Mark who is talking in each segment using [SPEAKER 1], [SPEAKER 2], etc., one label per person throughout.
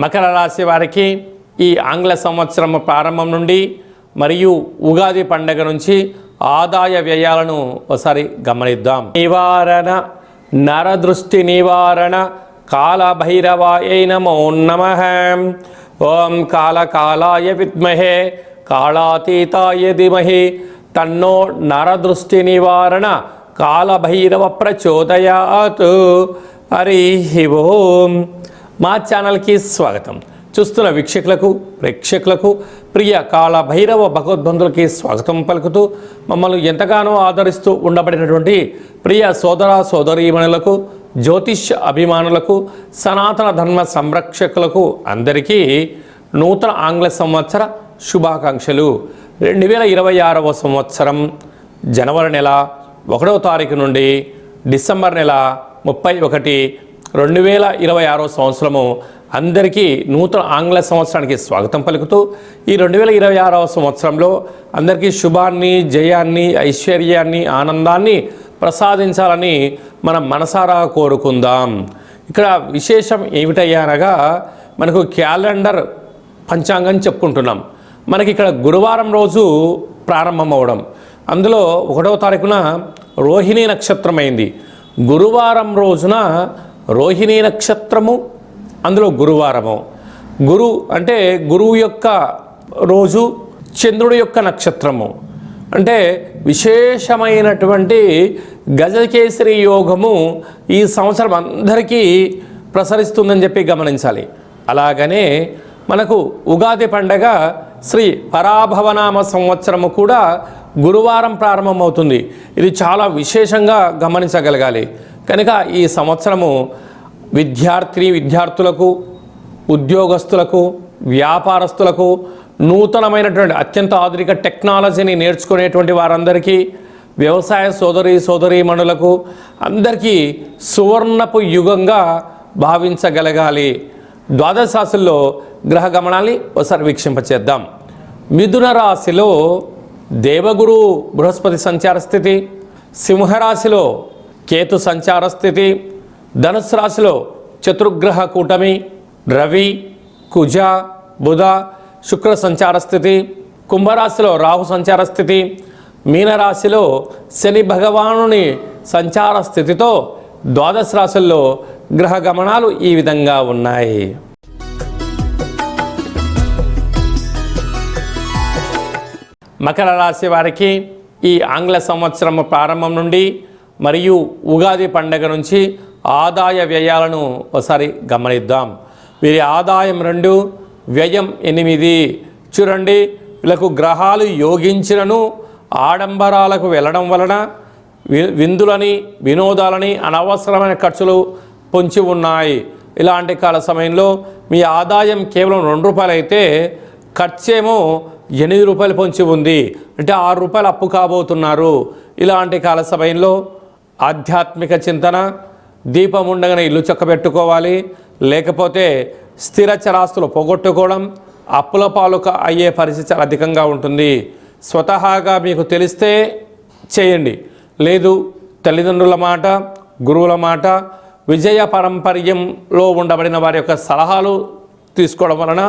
[SPEAKER 1] మకర రాశి వారికి ఈ ఆంగ్ల సంవత్సరం ప్రారంభం నుండి మరియు ఉగాది పండగ నుంచి ఆదాయ వ్యయాలను ఒకసారి గమనిద్దాం. నివారణ నరదృష్టి నివారణ కాళభైరవాయ నమో నమః. ఓం కాళకాలాయ విద్మహే కాళాతీతాయ ధీమహి తన్నో నరదృష్టి నివారణ కాళభైరవ ప్రచోదయాత్. హరి ఓం. మా ఛానల్కి స్వాగతం. చూస్తున్న వీక్షకులకు ప్రేక్షకులకు ప్రియ కాళభైరవ భగవద్బంధులకి స్వాగతం పలుకుతూ మమ్మల్ని ఎంతగానో ఆదరిస్తూ ఉండబడినటువంటి ప్రియ సోదర సోదరీమణులకు జ్యోతిష్య అభిమానులకు సనాతన ధర్మ సంరక్షకులకు అందరికీ నూతన ఆంగ్ల సంవత్సర శుభాకాంక్షలు. 2026వ సంవత్సరం జనవరి నెల 1వ తారీఖు నుండి డిసెంబర్ నెల 31, 2026 సంవత్సరము అందరికీ నూతన ఆంగ్ల సంవత్సరానికి స్వాగతం పలుకుతూ ఈ 2026వ సంవత్సరంలో అందరికీ శుభాన్ని, జయాన్ని, ఐశ్వర్యాన్ని, ఆనందాన్ని ప్రసాదించాలని మనం మనసారా కోరుకుందాం. ఇక్కడ విశేషం ఏమిటయ్యా అనగా మనకు క్యాలెండర్ పంచాంగం చెప్పుకుంటున్నాం. మనకి ఇక్కడ గురువారం రోజు ప్రారంభమవడం, అందులో 1వ తారీఖున రోహిణీ నక్షత్రం అయింది. గురువారం రోజున రోహిణీ నక్షత్రము, అందులో గురువారము. గురు అంటే గురువు యొక్క రోజు, చంద్రుడి యొక్క నక్షత్రము. అంటే విశేషమైనటువంటి గజకేసరి యోగము ఈ సంవత్సరం అందరికీ ప్రసరిస్తుందని చెప్పి గమనించాలి. అలాగనే మనకు ఉగాది పండగ శ్రీ పరాభవనామ సంవత్సరము కూడా గురువారం ప్రారంభమవుతుంది. ఇది చాలా విశేషంగా గమనించగలగాలి. కనుక ఈ సంవత్సరము విద్యార్థులకు, ఉద్యోగస్తులకు, వ్యాపారస్తులకు, నూతనమైనటువంటి అత్యంత ఆధునిక టెక్నాలజీని నేర్చుకునేటువంటి వారందరికీ, వ్యవసాయ సోదరీమణులకు అందరికీ సువర్ణపు యుగంగా భావించగలగాలి. ద్వాదశ రాశుల్లో గ్రహ గమనాన్ని ఒకసారి వీక్షింపచేద్దాం. మిథున రాశిలో దేవగురు బృహస్పతి సంచార స్థితి, సింహరాశిలో కేతు సంచార స్థితి, ధనుస్సు రాశిలో చతుర్గ్రహ కూటమి రవి, కుజ, బుధ, శుక్ర సంచార స్థితి, కుంభరాశిలో రాహు సంచార స్థితి, మీనరాశిలో శని భగవానుని సంచార స్థితితో ద్వాదశ రాశుల్లో గ్రహ గమనాలు ఈ విధంగా ఉన్నాయి. మకర రాశి వారికి ఈ ఆంగ్ల సంవత్సరం ప్రారంభం నుండి మరియు ఉగాది పండగ నుంచి ఆదాయ వ్యయాలను ఒకసారి గమనిద్దాం. వీరి ఆదాయం 2, వ్యయం 8. చూడండి, వీళ్ళకు గ్రహాలు యోగించినను ఆడంబరాలకు వెళ్ళడం వలన విందులని, వినోదాలని, అనవసరమైన ఖర్చులు పొంచి ఉన్నాయి. ఇలాంటి కాల సమయంలో మీ ఆదాయం కేవలం 2 రూపాయలు అయితే ఖర్చేమో 8 రూపాయలు పొంచి ఉంది. అంటే 6 రూపాయలు అప్పు కాబోతున్నారు. ఇలాంటి కాల సమయంలో ఆధ్యాత్మిక చింతన, దీపం ఉండగానే ఇల్లు చక్కబెట్టుకోవాలి. లేకపోతే స్థిర చరాస్తులు పోగొట్టుకోవడం, అప్పుల పాలు అయ్యే పరిస్థితి చాలా అధికంగా ఉంటుంది. స్వతహాగా మీకు తెలిస్తే చేయండి, లేదు తల్లిదండ్రుల మాట, గురువుల మాట, విజయ పారంపర్యంలో ఉండబడిన వారి యొక్క సలహాలు తీసుకోవడం వలన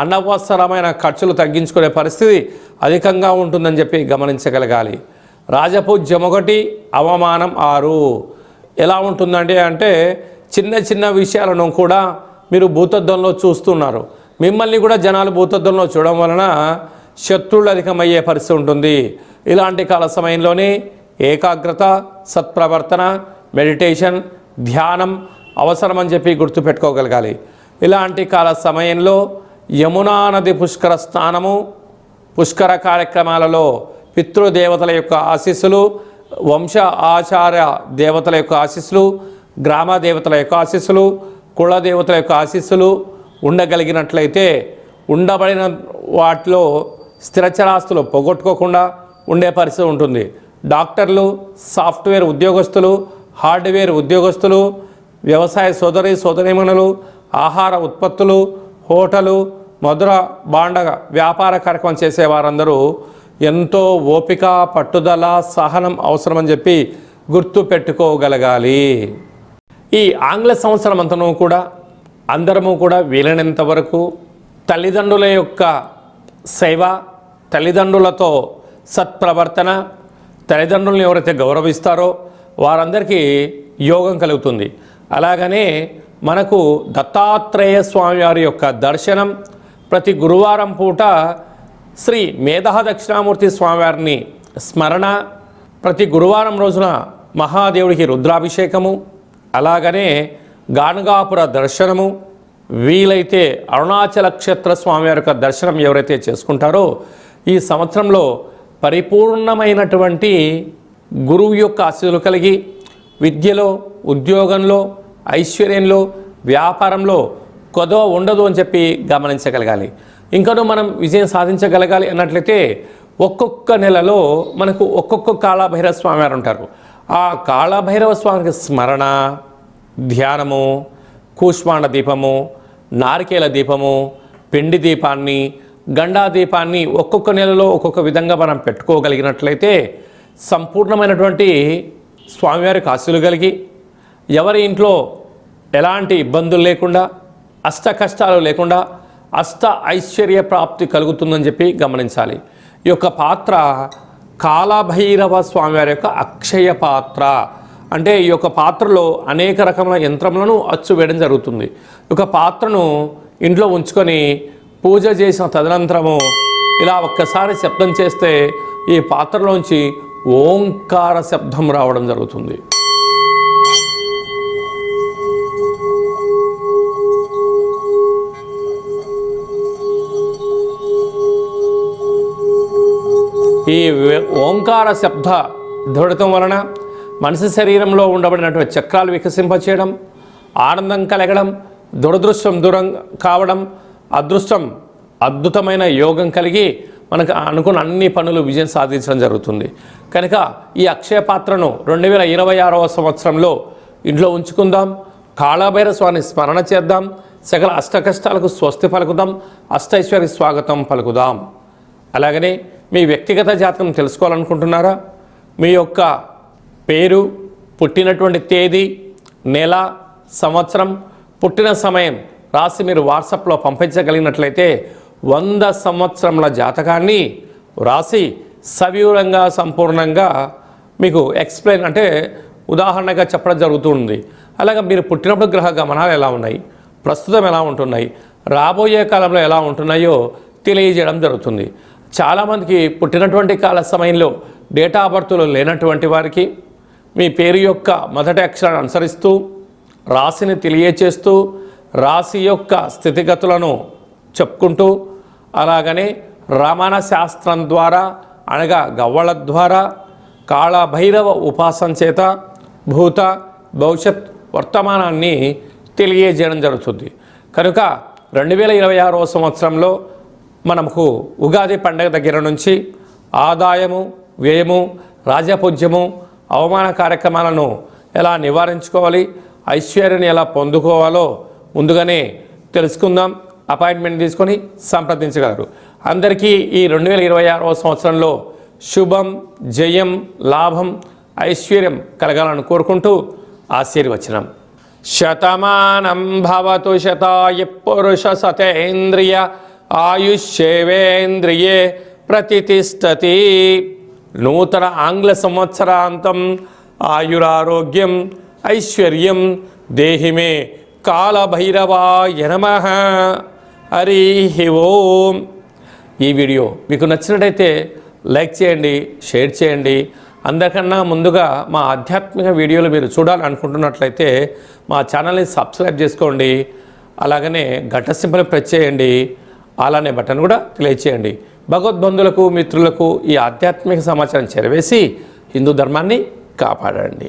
[SPEAKER 1] అనవసరమైన ఖర్చులు తగ్గించుకునే పరిస్థితి అధికంగా ఉంటుందని చెప్పి గమనించగలగాలి. రాజపూజ్యం 1, అవమానం 6. ఎలా ఉంటుందండి అంటే చిన్న చిన్న విషయాలను కూడా మీరు భూతద్దంలో చూస్తున్నారు. మిమ్మల్ని కూడా జనాలు భూతద్దంలో చూడడం వలన శత్రువులు అధికమయ్యే పరిస్థితి ఉంటుంది. ఇలాంటి కాల సమయంలోనే ఏకాగ్రత, సత్ప్రవర్తన, మెడిటేషన్, ధ్యానం అవసరమని చెప్పి గుర్తుపెట్టుకోగలగాలి. ఇలాంటి కాల సమయంలో యమునా నది పుష్కర స్నానము, పుష్కర కార్యక్రమాలలో పితృదేవతల యొక్క ఆశీస్సులు, వంశ ఆచార దేవతల యొక్క ఆశీస్సులు, గ్రామ దేవతల యొక్క ఆశీస్సులు, కుల దేవతల యొక్క ఆశీస్సులు ఉండగలిగినట్లయితే ఉండబడిన వాటిలో స్థిరచరాస్తులు పోగొట్టుకోకుండా ఉండే పరిస్థితి ఉంటుంది. డాక్టర్లు, సాఫ్ట్వేర్ ఉద్యోగస్తులు, హార్డ్వేర్ ఉద్యోగస్తులు, వ్యవసాయ సోదరీమణులు, ఆహార ఉత్పత్తులు, హోటలు, మధుర భాండ వ్యాపార కార్యక్రమం చేసేవారందరూ ఎంతో ఓపిక, పట్టుదల, సహనం అవసరమని చెప్పి గుర్తు పెట్టుకోగలగాలి. ఈ ఆంగ్ల సంవత్సరం అంతనూ కూడా అందరము కూడా వీలైనంత వరకు తల్లిదండ్రుల యొక్క సేవ, తల్లిదండ్రులతో సత్ప్రవర్తన, తల్లిదండ్రులను ఎవరైతే గౌరవిస్తారో వారందరికీ యోగం కలుగుతుంది. అలాగనే మనకు దత్తాత్రేయ స్వామి వారి యొక్క దర్శనం, ప్రతి గురువారం పూట శ్రీ మేధా దక్షిణామూర్తి స్వామివారిని స్మరణ, ప్రతి గురువారం రోజున మహాదేవుడికి రుద్రాభిషేకము, అలాగనే గానగాపుర దర్శనము, వీలైతే అరుణాచల క్షేత్ర స్వామివారి యొక్క దర్శనం ఎవరైతే చేసుకుంటారో ఈ సంవత్సరంలో పరిపూర్ణమైనటువంటి గురువు యొక్క ఆశీస్సులు కలిగి విద్యలో, ఉద్యోగంలో, ఐశ్వర్యంలో, వ్యాపారంలో కొదవ ఉండదు అని చెప్పి గమనించగలగాలి. ఇంకనూ మనం విజయం సాధించగలగాలి అన్నట్లయితే ఒక్కొక్క నెలలో మనకు ఒక్కొక్క కాళభైరవ స్వామి వారు ఉంటారు. ఆ కాళభైరవ స్వామికి స్మరణ, ధ్యానము, కూష్మాండ దీపము, నారికేల దీపము, పిండి దీపాన్ని, గండా దీపాన్ని ఒక్కొక్క నెలలో ఒక్కొక్క విధంగా మనం పెట్టుకోగలిగినట్లయితే సంపూర్ణమైనటువంటి స్వామివారికి ఆశీస్సులు కలిగి ఎవరి ఇంట్లో ఎలాంటి ఇబ్బందులు లేకుండా, అష్ట కష్టాలు లేకుండా అష్ట ఐశ్వర్య ప్రాప్తి కలుగుతుందని చెప్పి గమనించాలి. ఈ యొక్క పాత్ర కాళభైరవ స్వామివారి యొక్క అక్షయ పాత్ర. అంటే ఈ యొక్క పాత్రలో అనేక రకముల యంత్రములను అచ్చు వేయడం జరుగుతుంది. ఈ యొక్క పాత్రను ఇంట్లో ఉంచుకొని పూజ చేసిన తదనంతరము ఇలా ఒక్కసారి శబ్దం చేస్తే ఈ పాత్రలోంచి ఓంకార శబ్దం రావడం జరుగుతుంది. ఈ ఓంకార శబ్ద ధ్వనితం వలన మనిషి శరీరంలో ఉండబడినటువంటి చక్రాలు వికసింపచేయడం, ఆనందం కలగడం, దురదృష్టం దూరం కావడం, అదృష్టం అద్భుతమైన యోగం కలిగి మనకు అనుకున్న అన్ని పనులు విజయం సాధించడం జరుగుతుంది. కనుక ఈ అక్షయ పాత్రను 2026వ సంవత్సరంలో ఇంట్లో ఉంచుకుందాం. కాళభైరవ స్వామిని స్మరణ చేద్దాం. సకల అష్ట కష్టాలకు స్వస్తి పలుకుదాం. అష్టైశ్వర్య స్వాగతం పలుకుదాం. అలాగనే మీ వ్యక్తిగత జాతకం తెలుసుకోవాలనుకుంటున్నారా? మీ యొక్క పేరు, పుట్టినటువంటి తేదీ, నెల, సంవత్సరం, పుట్టిన సమయం రాసి మీరు వాట్సాప్లో పంపించగలిగినట్లయితే 100 సంవత్సరముల జాతకాన్ని రాసి సవివరంగా సంపూర్ణంగా మీకు ఎక్స్ప్లెయిన్ అంటే ఉదాహరణగా చెప్పడం జరుగుతుంది. అలాగే మీరు పుట్టినప్పుడు గ్రహ గమనాలు ఎలా ఉన్నాయి, ప్రస్తుతం ఎలా ఉంటున్నాయి, రాబోయే కాలంలో ఎలా ఉంటున్నాయో తెలియజేయడం జరుగుతుంది. చాలామందికి పుట్టినటువంటి కాల సమయంలో డేటా ఆఫ్ బర్త్లో లేనటువంటి వారికి మీ పేరు యొక్క మొదటి అక్షరాన్ని అనుసరిస్తూ రాశిని తెలియచేస్తూ రాశి యొక్క స్థితిగతులను చెప్పుకుంటూ అలాగనే రమణ శాస్త్రం ద్వారా అనగా గవ్వళ ద్వారా కాళభైరవ ఉపాసన చేత భూత భవిష్యత్ వర్తమానాన్ని తెలియజేయడం జరుగుతుంది. కనుక 2026వ సంవత్సరంలో మనకు ఉగాది పండుగ దగ్గర నుంచి ఆదాయము, వ్యయము, రాజపూజ్యము, అవమాన కార్యక్రమాలను ఎలా నివారించుకోవాలి, ఐశ్వర్యాన్ని ఎలా పొందుకోవాలో ముందుగానే తెలుసుకుందాం. అపాయింట్మెంట్ తీసుకొని సంప్రదించగలరు. అందరికీ ఈ 2026వ సంవత్సరంలో శుభం, జయం, లాభం, ఐశ్వర్యం కలగాలని కోరుకుంటూ ఆశీర్వచనం. శతమానం భవతు శతాయ పురుష సతేంద్రియ ఆయుష్యేవేంద్రియే ప్రతిష్టతి. నూతన ఆంగ్ల సంవత్సరాంతం ఆయురారోగ్యం ఐశ్వర్యం దేహిమే కాళభైరవాయ నమః. హరి ఓం. ఈ వీడియో మీకు నచ్చినట్టయితే లైక్ చేయండి, షేర్ చేయండి. అందరికన్నా ముందుగా మా ఆధ్యాత్మిక వీడియోలు మీరు చూడాలనుకుంటున్నట్లయితే మా ఛానల్ని సబ్స్క్రైబ్ చేసుకోండి. అలాగనే గంట సింబల్ ప్రెస్ చేయండి. అలానే బటన్ కూడా తెలియచేయండి. భగవద్బంధులకు, మిత్రులకు ఈ ఆధ్యాత్మిక సమాచారం చేరవేసి హిందూ ధర్మాన్ని కాపాడండి.